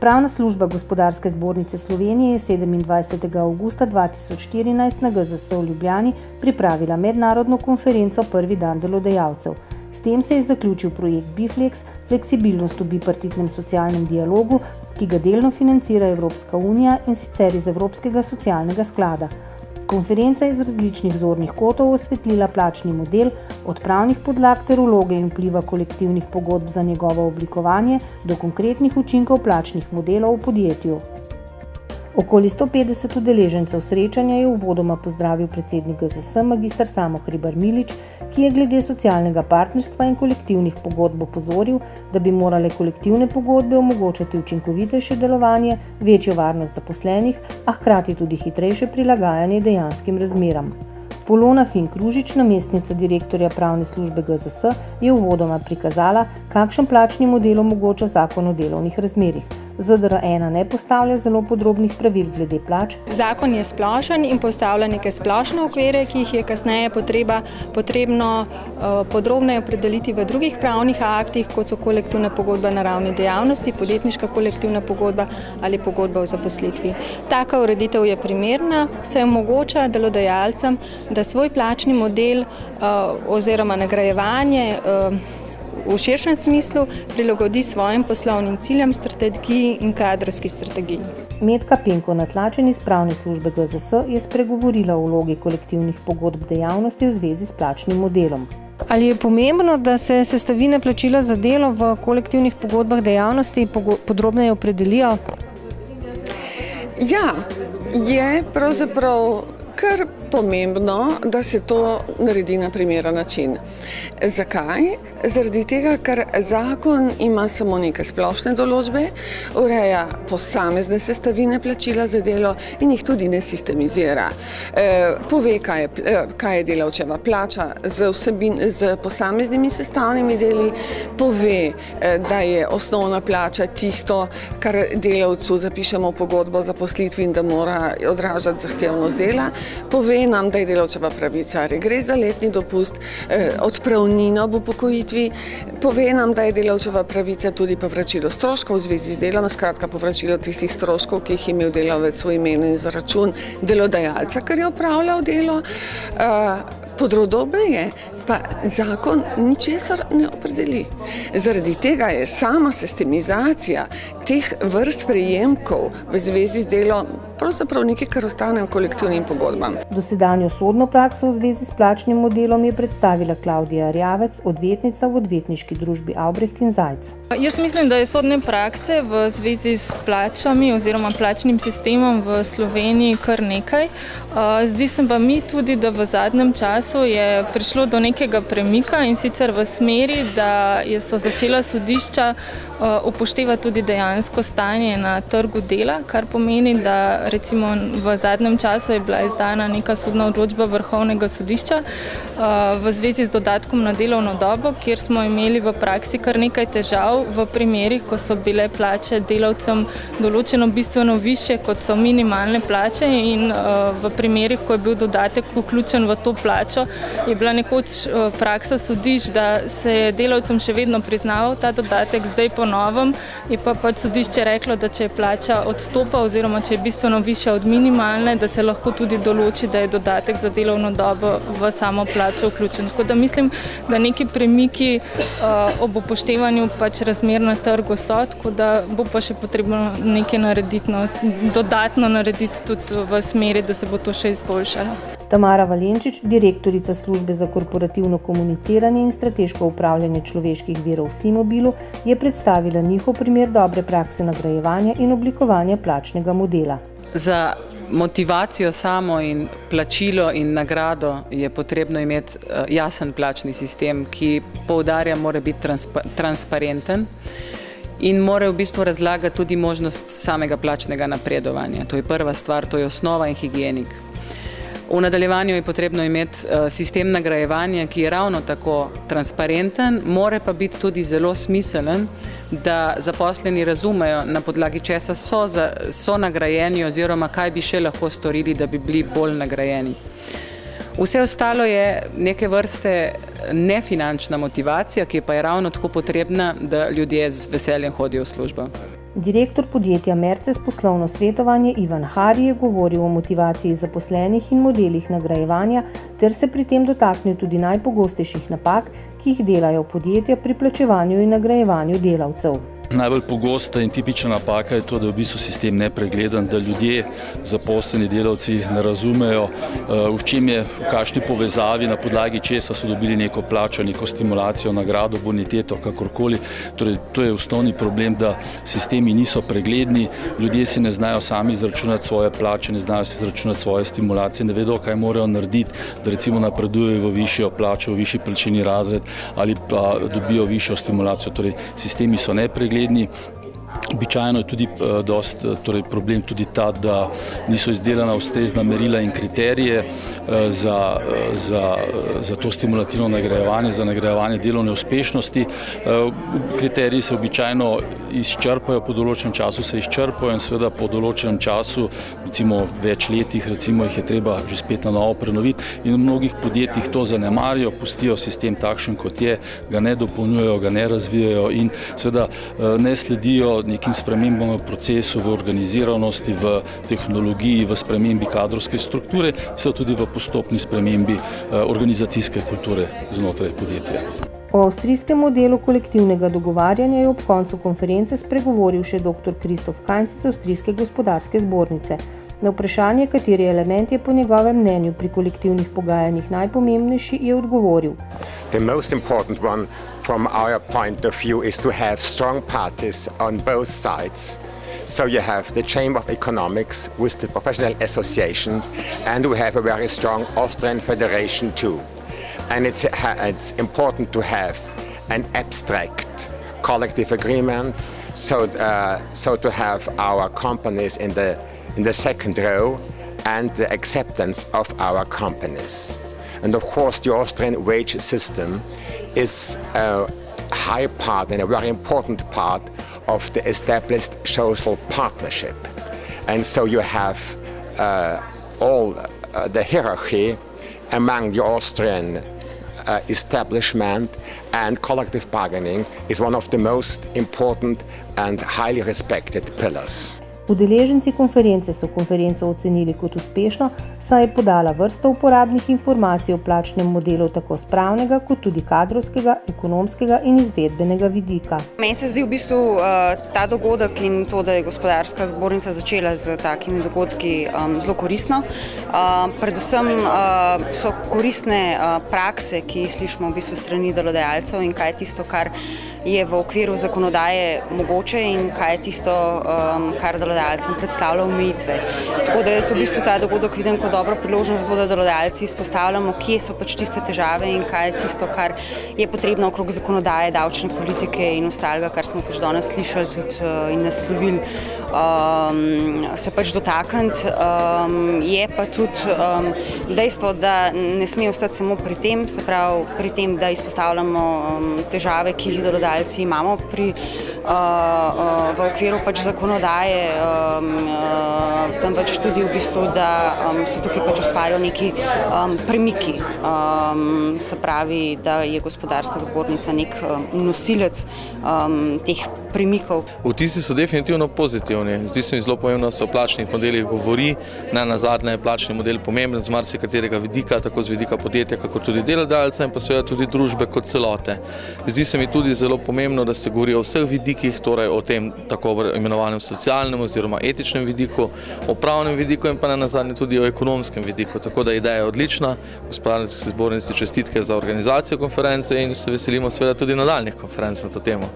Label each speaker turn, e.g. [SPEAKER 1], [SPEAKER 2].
[SPEAKER 1] Pravna služba Gospodarske zbornice Slovenije je 27. avgusta 2014 na GZS v Ljubljani pripravila mednarodno konferenco Prvi dan delodajalcev. S tem se je zaključil projekt Biflex, fleksibilnost v bipartitnem socialnem dialogu, ki ga delno financira Evropska unija in sicer iz Evropskega socialnega sklada. Konferenca je z različnih zornih kotov osvetlila plačni model, od pravnih podlag ter vloge in vpliva kolektivnih pogodb za njegovo oblikovanje do konkretnih učinkov plačnih modelov v podjetju. Okoli 150 udeležencev srečanja je uvodoma pozdravil predsednik GZS mag. Samo Hribar Milič, ki je glede socialnega partnerstva in kolektivnih pogodb opozoril, da bi morale kolektivne pogodbe omogočati učinkovitejše delovanje, večjo varnost zaposlenih, a hkrati tudi hitrejše prilagajanje dejanskim razmeram. Polona Fink-Ružič, namestnica direktorja pravne službe GZS, je uvodoma prikazala, kakšen plačni model omogoča zakon o delovnih razmerjih. ZDR-1 ne postavlja zelo podrobnih pravil glede plač.
[SPEAKER 2] Zakon je splošen in postavlja neke splošne okvire, ki jih je kasneje potrebno podrobneje opredeliti v drugih pravnih aktih, kot so kolektivna pogodba na ravni dejavnosti, podjetniška kolektivna pogodba ali pogodba o zaposlitvi. Taka ureditev je primerna, saj omogoča delodajalcem, da svoj plačni model oziroma nagrajevanje v širšem smislu prilagodi svojim poslovnim ciljem, strategiji in kadrovski strategiji.
[SPEAKER 1] Metka Penko Natlačen iz pravne službe GZS je spregovorila o vlogi kolektivnih pogodb dejavnosti v zvezi s plačnim modelom. Ali je pomembno, da se sestavine plačila za delo v kolektivnih pogodbah dejavnosti podrobneje opredelijo?
[SPEAKER 3] Ja, je pravzaprav kar pomembno, da se to naredi na primeren način. Zakaj? Zaradi tega, ker zakon ima samo neke splošne določbe, ureja posamezne sestavine plačila za delo in jih tudi ne sistemizira. Pove, kaj je delavčeva plača z posameznimi sestavnimi deli, pove, da je osnovna plača tisto, kar delavcu zapišemo v pogodbo o zaposlitvi in da mora odražati zahtevnost dela, pove nam, da je delavčeva pravica regres za letni dopust, odpravnino ob upokojitvi, pove nam, da je delavčeva pravica tudi povračilo stroškov v zvezi z delom, skratka povračilo tistih stroškov, ki jih je imel delavec v imenu in za račun delodajalca, ker je opravljal delo. Podrobneje pa zakon ničesar ne opredeli. Zaradi tega je sama sistemizacija teh vrst prejemkov v zvezi z delom pravzaprav nekaj, kar ostane v kolektivnim pogodbam.
[SPEAKER 1] Dosedanjo sodno prakso v zvezi s plačnim modelom je predstavila Klavdija Arjavec, odvetnica v odvetniški družbi Avbreht in Zajc.
[SPEAKER 4] Jaz mislim, da je sodne prakse v zvezi s plačami oziroma plačnim sistemom v Sloveniji kar nekaj. Zdi se pa mi tudi, da v zadnjem času je prišlo do nekega premika in sicer v smeri, da so začela sodišča upoštevati tudi dejansko stanje na trgu dela, kar pomeni, da recimo v zadnjem času je bila izdana neka sodna odločba Vrhovnega sodišča v zvezi z dodatkom na delovno dobo, kjer smo imeli v praksi kar nekaj težav v primerih, ko so bile plače delavcem določeno bistveno više, kot so minimalne plače, in v primerih, ko je bil dodatek vključen v to plačo, je bila nekoč praksa sodišč, da se je delavcem še vedno priznaval ta dodatek, zdaj po novem je pa sodišče reklo, da če je plača odstopa oziroma če je bistveno višja od minimalne, da se lahko tudi določi, da je dodatek za delovno dobo v samo plačo vključen. Tako da mislim, da neki premiki ob upoštevanju razmer na trgu so, tako da bo pa še potrebno nekaj narediti, dodatno narediti tudi v smeri, da se bo to še izboljšalo.
[SPEAKER 1] Tamara Valenčič, direktorica službe za korporativno komuniciranje in strateško upravljanje človeških virov v Simobilu, je predstavila njihov primer dobre prakse nagrajevanja in oblikovanja plačnega modela.
[SPEAKER 5] Za motivacijo samo in plačilo in nagrado je potrebno imeti jasen plačni sistem, ki poudarja, mora biti transparenten in mora v bistvu razlagati tudi možnost samega plačnega napredovanja. To je prva stvar, to je osnova in higienik. V nadaljevanju je potrebno imeti sistem nagrajevanja, ki je ravno tako transparenten, mora pa biti tudi zelo smiselen, da zaposleni razumejo, na podlagi česa so nagrajeni oziroma kaj bi še lahko storili, da bi bili bolj nagrajeni. Vse ostalo je neke vrste nefinančna motivacija, ki pa je ravno tako potrebna, da ljudje z veseljem hodijo v službo.
[SPEAKER 1] Direktor podjetja Merces poslovno svetovanje Ivan Hari je govoril o motivaciji zaposlenih in modelih nagrajevanja ter se pri tem dotaknil tudi najpogostejših napak, ki jih delajo podjetja pri plačevanju in nagrajevanju delavcev.
[SPEAKER 6] Najbolj pogosta in tipična napaka je to, da je v bistvu sistem nepregleden, da ljudje, zaposleni delavci ne razumejo, v čem je, v kakšni povezavi, na podlagi česa so dobili neko plačo, neko stimulacijo, nagrado, boniteto, kakorkoli. Torej, to je osnovni problem, da sistemi niso pregledni, ljudje si ne znajo sami izračunati svoje plače, ne znajo si izračunati svoje stimulacije, ne vedo, kaj morajo narediti, da recimo napredujejo v višjo plačo, v višji plačilni razred ali pa dobijo višjo stimulacijo. Torej, sistemi so nepregledni. Običajno je tudi problem tudi ta, da niso izdelana ustrezna merila in kriterije za to stimulativno nagrajevanje, za nagrajevanje delovne uspešnosti. Kriteriji se običajno izčrpajo, po določenem času se izčrpajo in seveda po določenem času, recimo več letih, recimo jih je treba že spet na novo prenoviti in v mnogih podjetjih to zanemarijo, pustijo sistem takšen, kot je, ga ne dopolnjujejo, ga ne razvijajo in seveda ne sledijo nekim spremembam v procesu, v organiziranosti, v tehnologiji, v spremembi kadrovske strukture, so tudi v postopni spremembi organizacijske kulture znotraj podjetja.
[SPEAKER 1] O avstrijskem modelu kolektivnega dogovarjanja je ob koncu konference spregovoril še dr. Kristof Kainz iz Avstrijske gospodarske zbornice. Na vprašanje, kateri element je po njegovem mnenju pri kolektivnih pogajanjih najpomembnejši, je odgovoril.
[SPEAKER 7] The most important one from our point of view is to have strong parties on both sides. So you have the Chamber of Economics with the professional associations and we have a very strong Austrian Federation too. And it's important to have an abstract collective agreement so to have our companies in the second row and the acceptance of our companies. And of course the Austrian wage system is a high part and a very important part of the established social partnership. And so you have all the hierarchy among the Austrian establishment, and collective bargaining is one of the most important and highly respected pillars.
[SPEAKER 1] Udeleženci konference so konferenco ocenili kot uspešno, saj je podala vrsto uporabnih informacij o plačnem modelu tako s pravnega kot tudi kadrovskega, ekonomskega in izvedbenega vidika.
[SPEAKER 8] Meni se zdi v bistvu ta dogodek in to, da je gospodarska zbornica začela z takimi dogodki, zelo koristno. Predvsem so koristne prakse, ki jih slišimo v bistvu strani delodajalcev in kaj je tisto, kar je v okviru zakonodaje mogoče in kaj je tisto, kar delodajalcem predstavlja omejitve. Tako da jaz v bistvu ta dogodek vidim kot dobro priložnost, da delodajalci izpostavljamo, kje so pač tiste težave in kaj je tisto, kar je potrebno okrog zakonodaje, davčne politike in ostalega, kar smo pač danes slišali tudi in naslovili, se pač dotakniti. Je pa tudi dejstvo, da ne sme ostati samo pri tem, se pravi pri tem, da izpostavljamo težave, ki jih delodajalci imamo v okviru pač zakonodaje, temveč tudi v bistvu, da se tukaj pač ustvarjajo neki premiki. Se pravi, da je gospodarska zbornica nek nosilec teh premikov.
[SPEAKER 9] Vtisi so definitivno pozitivni. Zdi se mi zelo pomembno, da se o plačnih modelih govori. Nenazadnje je plačni model pomemben z marsikaterega vidika, tako z vidika podjetja, kako tudi delodajalca in pa seveda tudi družbe kot celote. Zdi se mi tudi zelo pomembno, da se govori o vseh vidikih, torej o tem tako imenovanem socialnem oziroma etičnem vidiku, o pravnem vidiku in pa nenazadnje tudi o ekonomskem vidiku. Tako da ideja je odlična. Gospodarski zbornici čestitke za organizacijo konference in se veselimo seveda tudi nadaljnjih konferenc na to temo.